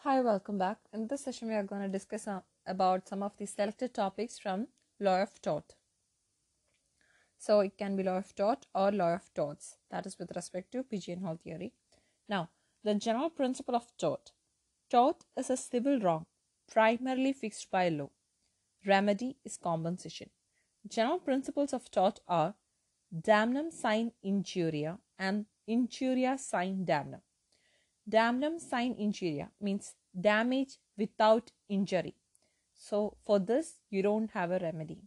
Hi, welcome back. In this session, we are going to discuss about some of the selected topics from law of tort. So it can be law of tort or law of torts. That is with respect to pigeonhole theory. Now, the general principle of tort. Tort is a civil wrong, primarily fixed by law. Remedy is compensation. General principles of tort are damnum sine injuria and injuria sine damnum. Damnum sine injuria means damage without injury. So for this, you don't have a remedy.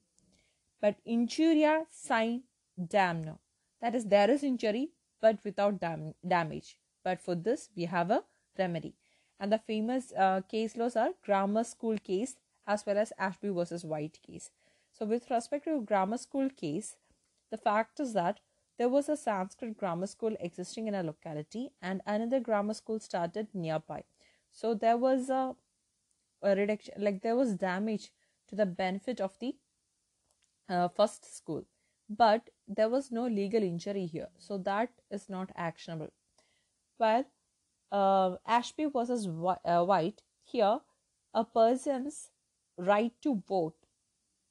But injuria sine damnum, that is, there is injury but without damage. But for this, we have a remedy. And the famous case laws are grammar school case as well as Ashby versus White case. So with respect to grammar school case, the fact is that there was a Sanskrit grammar school existing in a locality and another grammar school started nearby. So there was a reduction, like there was damage to the benefit of the first school. But there was no legal injury here. So that is not actionable. While Ashby versus White, here a person's right to vote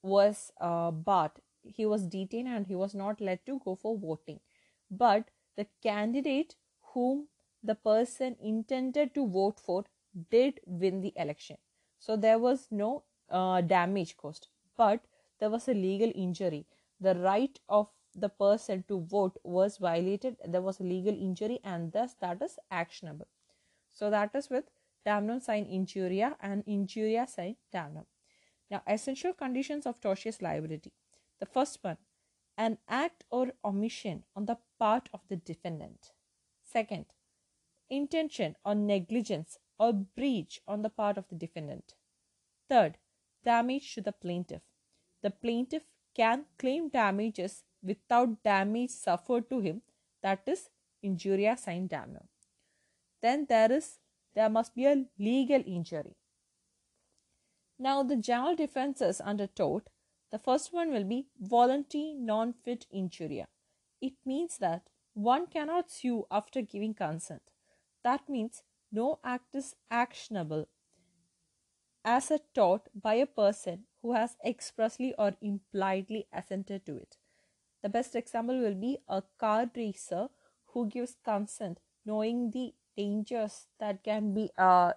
was barred. He was detained and he was not let to go for voting. But the candidate whom the person intended to vote for did win the election. So there was no damage caused, but there was a legal injury. The right of the person to vote was violated. There was a legal injury and thus that is actionable. So that is with damnum sine injuria and injuria sine damnum. Now, essential conditions of tortious liability. The first one, an act or omission on the part of the defendant. Second, intention or negligence or breach on the part of the defendant. Third, damage to the plaintiff. The plaintiff can claim damages without damage suffered to him, that is injuria sine damnum. Then there must be a legal injury. Now, the general defenses under tort, the first one will be voluntary non-fit injuria. It means that one cannot sue after giving consent. That means no act is actionable as a tort by a person who has expressly or impliedly assented to it. The best example will be a car racer who gives consent knowing the dangers that can be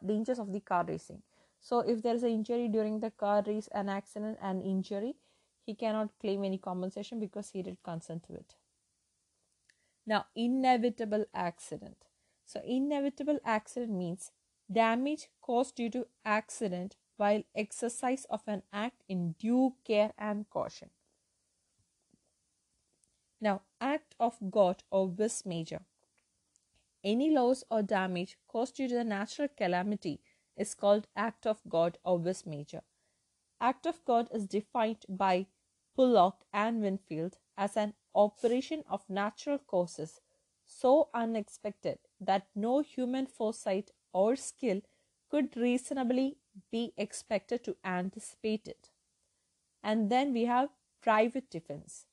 dangers of the car racing. So if there is an injury during the car race, an accident and injury, he cannot claim any compensation because he did consent to it. Now, inevitable accident. So inevitable accident means damage caused due to accident while exercise of an act in due care and caution. Now, act of God or vis major. Any loss or damage caused due to the natural calamity is called act of God or vis major. Act of God is defined by Bullock and Winfield as an operation of natural causes so unexpected that no human foresight or skill could reasonably be expected to anticipate it. And then we have private defense.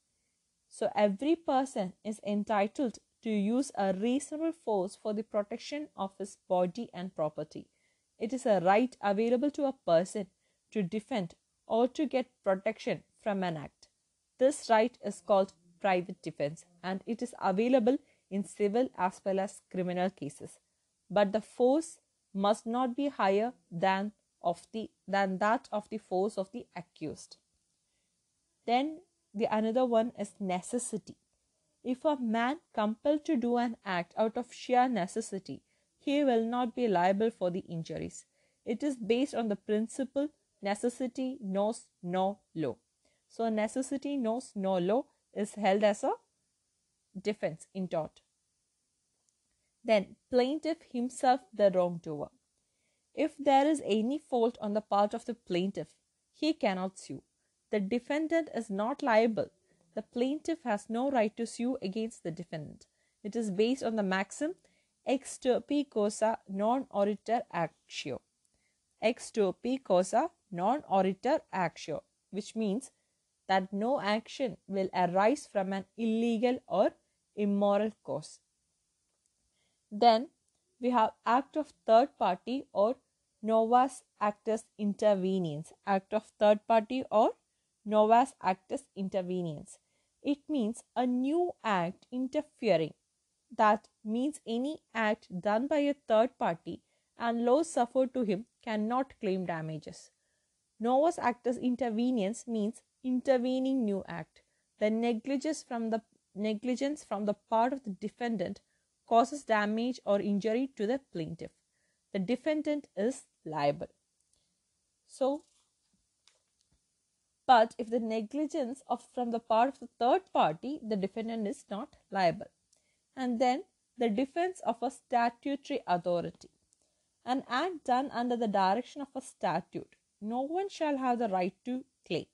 So every person is entitled to use a reasonable force for the protection of his body and property. It is a right available to a person to defend or to get protection from an act. This right is called private defense and it is available in civil as well as criminal cases. But the force must not be higher than that of the force of the accused. Then the another one is necessity. If a man compelled to do an act out of sheer necessity, he will not be liable for the injuries. It is based on the principle necessity knows no law. So necessity knows no law is held as a defense in tort. Then plaintiff himself the wrongdoer. If there is any fault on the part of the plaintiff, he cannot sue. The defendant is not liable. The plaintiff has no right to sue against the defendant. It is based on the maxim ex turpi causa non oritur actio. Ex turpi causa non oritur actio, which means that no action will arise from an illegal or immoral cause. Then we have act of third party or novas actus interveniens, act of third party, or novas actus interveniens. It means a new act interfering. That means any act done by a third party and loss suffered to him cannot claim damages. Novus actus interveniens means intervening new act. The negligence from the part of the defendant causes damage or injury to the plaintiff. The defendant is liable. So, but if the negligence from the part of the third party, the defendant is not liable. And then the defense of a statutory authority. An act done under the direction of a statute, no one shall have the right to claim.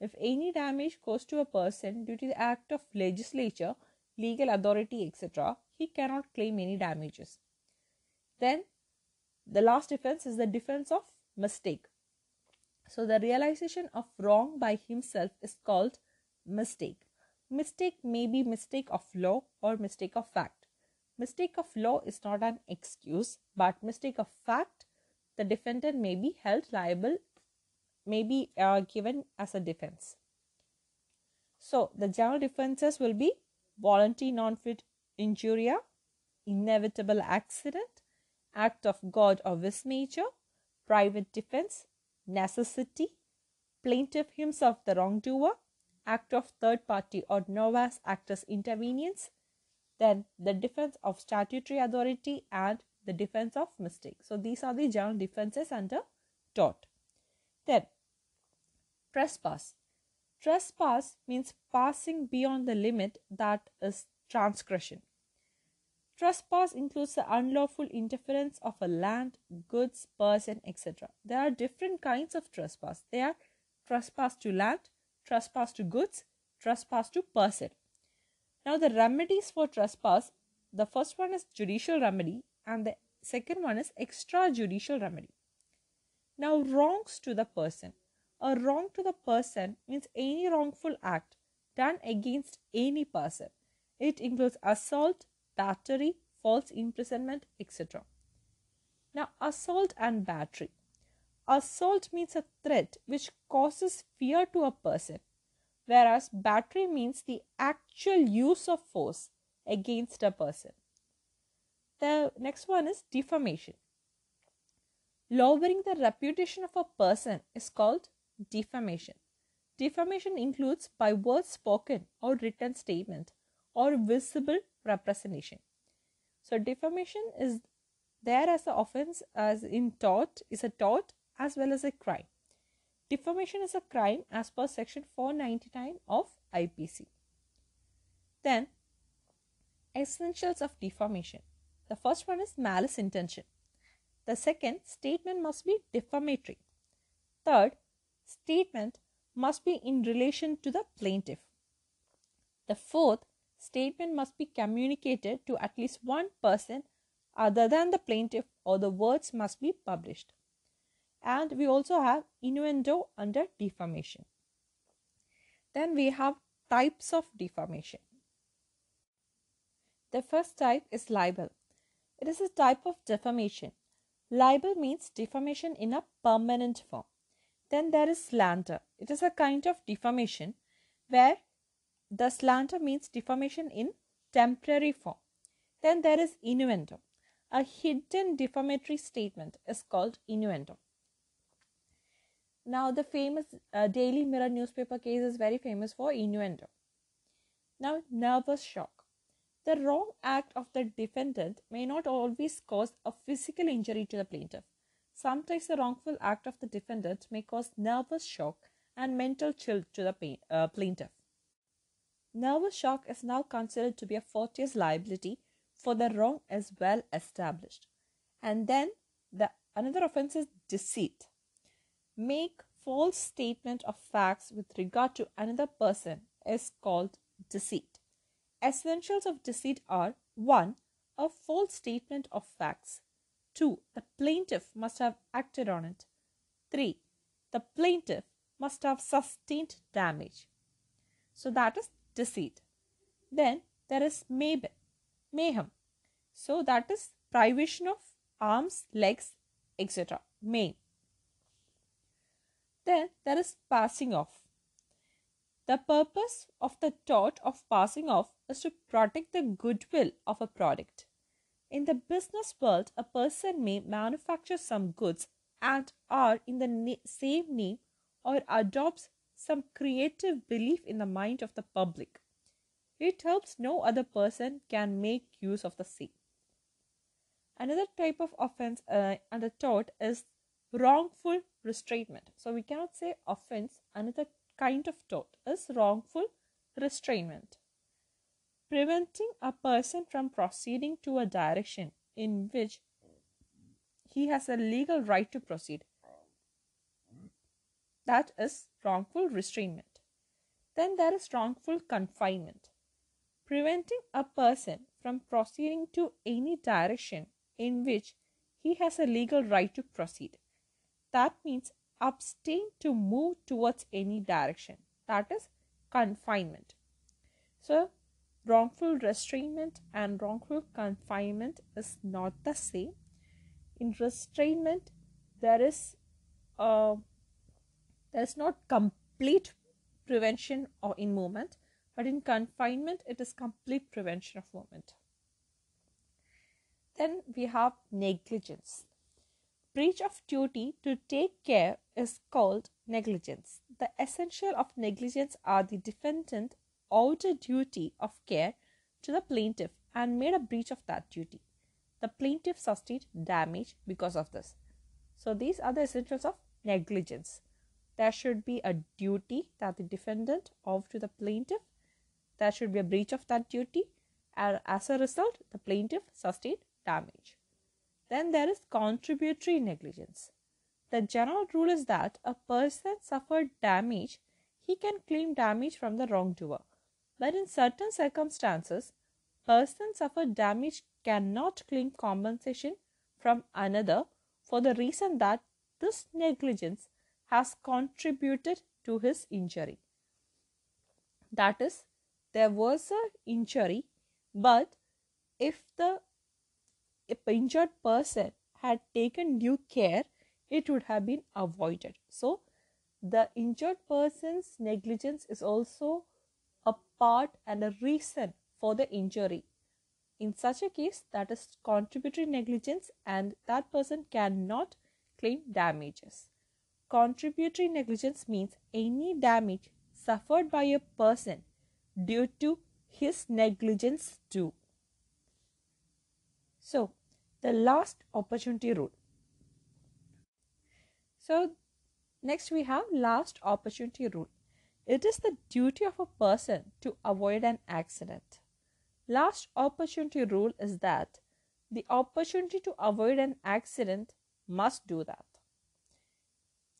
If any damage caused to a person due to the act of legislature, legal authority, etc., he cannot claim any damages. Then the last defense is the defense of mistake. So the realization of wrong by himself is called mistake. Mistake may be mistake of law or mistake of fact. Mistake of law is not an excuse, but mistake of fact, the defendant may be held liable, may be given as a defense. So the general defenses will be voluntary non-fit injuria, inevitable accident, act of God or vis nature, private defense, necessity, plaintiff himself the wrongdoer, act of third party or novus actus interveniens, then the defense of statutory authority and the defense of mistake. So these are the general defenses under tort. Then trespass. Trespass means passing beyond the limit, that is transgression. Trespass includes the unlawful interference of a land, goods, person, etc. There are different kinds of trespass. They are trespass to land, trespass to goods, trespass to person. Now the remedies for trespass, the first one is judicial remedy and the second one is extrajudicial remedy. Now wrongs to the person. A wrong to the person means any wrongful act done against any person. It includes assault, battery, false imprisonment, etc. Now assault and battery. Assault means a threat which causes fear to a person, whereas battery means the actual use of force against a person. The next one is defamation. Lowering the reputation of a person is called defamation. Defamation includes by words spoken or written statement or visible representation. So defamation is there as an offense as in tort, is a tort as well as a crime. Defamation is a crime as per section 499 of IPC. Then essentials of defamation. The first one is malice intention. The second, statement must be defamatory. Third, statement must be in relation to the plaintiff. The fourth, statement must be communicated to at least one person other than the plaintiff, or the words must be published. And we also have innuendo under defamation. Then we have types of defamation. The first type is libel. It is a type of defamation. Libel means defamation in a permanent form. Then there is slander. It is a kind of defamation where the slander means defamation in temporary form. Then there is innuendo. A hidden defamatory statement is called innuendo. Now the famous Daily Mirror newspaper case is very famous for innuendo. Now nervous shock. The wrong act of the defendant may not always cause a physical injury to the plaintiff. Sometimes the wrongful act of the defendant may cause nervous shock and mental chill to the plaintiff. Nervous shock is now considered to be a fortuitous liability for the wrong as well established. And then another offense is deceit. Make false statement of facts with regard to another person is called deceit. Essentials of deceit are 1. A false statement of facts. 2. The plaintiff must have acted on it. 3. The plaintiff must have sustained damage. So that is deceit. Then there is mayhem. So that is privation of arms, legs, etc. may. Then there is passing off. The purpose of the tort of passing off is to protect the goodwill of a product. In the business world, a person may manufacture some goods and are in the same name or adopts some creative belief in the mind of the public. It helps no other person can make use of the same. Another type of offense under tort is wrongful restrainment. So we cannot say offense. Another kind of tort is wrongful restrainment. Preventing a person from proceeding to a direction in which he has a legal right to proceed. That is wrongful restrainment. Then there is wrongful confinement. Preventing a person from proceeding to any direction in which he has a legal right to proceed. That means abstain to move towards any direction. That is confinement. So, wrongful restrainment and wrongful confinement is not the same. In restrainment, there is not complete prevention or in movement, but in confinement, it is complete prevention of movement. Then we have negligence. Breach of duty to take care is called negligence. The essential of negligence are the defendant owed a duty of care to the plaintiff and made a breach of that duty. The plaintiff sustained damage because of this. So these are the essentials of negligence. There should be a duty that the defendant owed to the plaintiff. There should be a breach of that duty, and as a result, the plaintiff sustained damage. Then there is contributory negligence. The general rule is that a person suffered damage, he can claim damage from the wrongdoer. But in certain circumstances, person suffered damage cannot claim compensation from another for the reason that this negligence has contributed to his injury. That is, there was an injury, but if the injured person had taken due care, it would have been avoided. So, the injured person's negligence is also a part and a reason for the injury. In such a case, that is contributory negligence, and that person cannot claim damages. Contributory negligence means any damage suffered by a person due to his negligence too. So, the last opportunity rule. So, next we have last opportunity rule. It is the duty of a person to avoid an accident. Last opportunity rule is that the opportunity to avoid an accident must do that.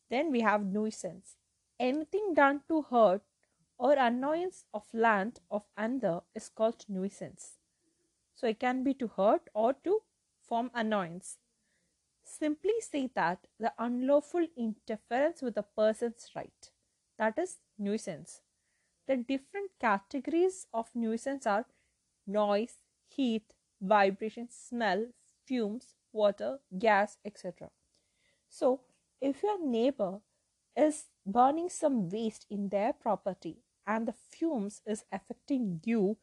Then we have nuisance. Anything done to hurt or annoyance of land of another is called nuisance. So it can be to hurt or to form annoyance. Simply say that the unlawful interference with a person's right. That is nuisance. The different categories of nuisance are noise, heat, vibration, smell, fumes, water, gas, etc. So, if your neighbor is burning some waste in their property and the fumes is affecting you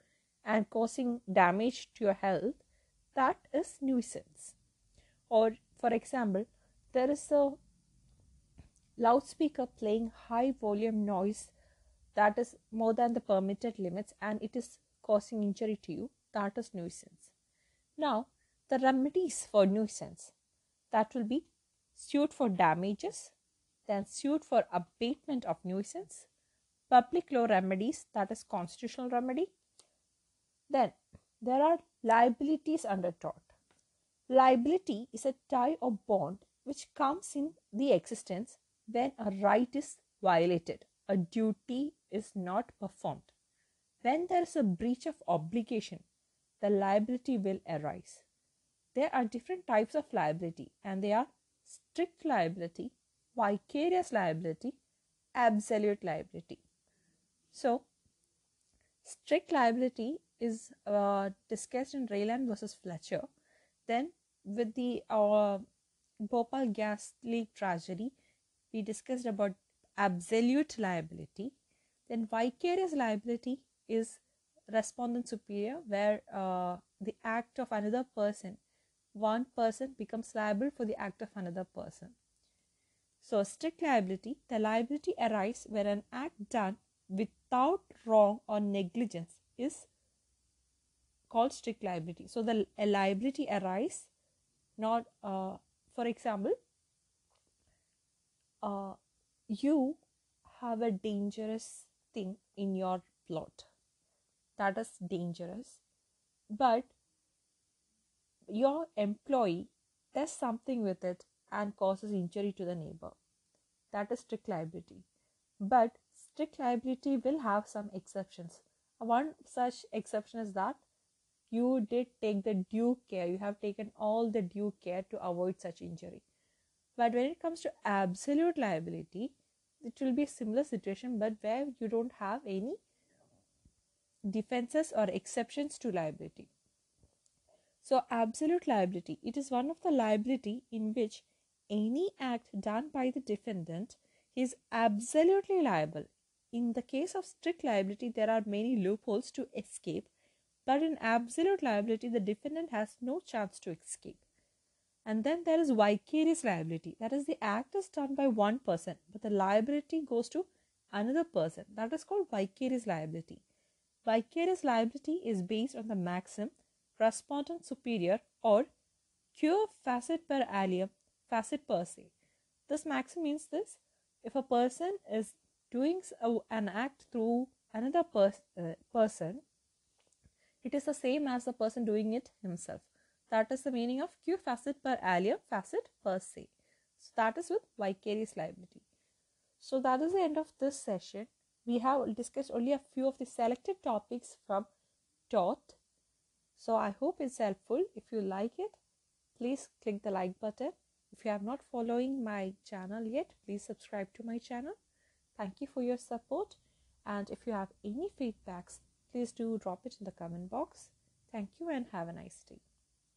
and causing damage to your health, that is nuisance. Or for example, there is a loudspeaker playing high volume noise that is more than the permitted limits and it is causing injury to you, that is nuisance. Now, the remedies for nuisance, that will be suit for damages, then suit for abatement of nuisance, public law remedies, that is constitutional remedy. Then there are liabilities under tort. Liability is a tie or bond which comes in the existence when a right is violated, a duty is not performed. When there is a breach of obligation, the liability will arise. There are different types of liability, and they are strict liability, vicarious liability, absolute liability. So, strict liability is discussed in Rayland versus Fletcher. Then with the Bhopal gas leak tragedy, we discussed about absolute liability. Then vicarious liability is respondent superior, where the act of another person, one person becomes liable for the act of another person. So strict liability, the liability arises where an act done without wrong or negligence is called strict liability. So the liability arises not, for example, you have a dangerous thing in your plot that is dangerous, but your employee does something with it and causes injury to the neighbor. That is strict liability. But strict liability will have some exceptions. One such exception is that you did take the due care, you have taken all the due care to avoid such injury. But when it comes to absolute liability, it will be a similar situation, but where you don't have any defenses or exceptions to liability. So absolute liability, it is one of the liability in which any act done by the defendant is absolutely liable. In the case of strict liability, there are many loopholes to escape, but in absolute liability, the defendant has no chance to escape. And then there is vicarious liability. That is, the act is done by one person, but the liability goes to another person. That is called vicarious liability. Vicarious liability is based on the maxim respondent superior or cure facit per alium, facit per se. This maxim means this: if a person is doing an act through another person, it is the same as the person doing it himself. That is the meaning of cure facit per alium, facit per se. So that is with vicarious liability. So that is the end of this session. We have discussed only a few of the selected topics from Tort. So I hope it's helpful. If you like it, please click the like button. If you are not following my channel yet, please subscribe to my channel. Thank you for your support. And if you have any feedbacks, please do drop it in the comment box. Thank you and have a nice day.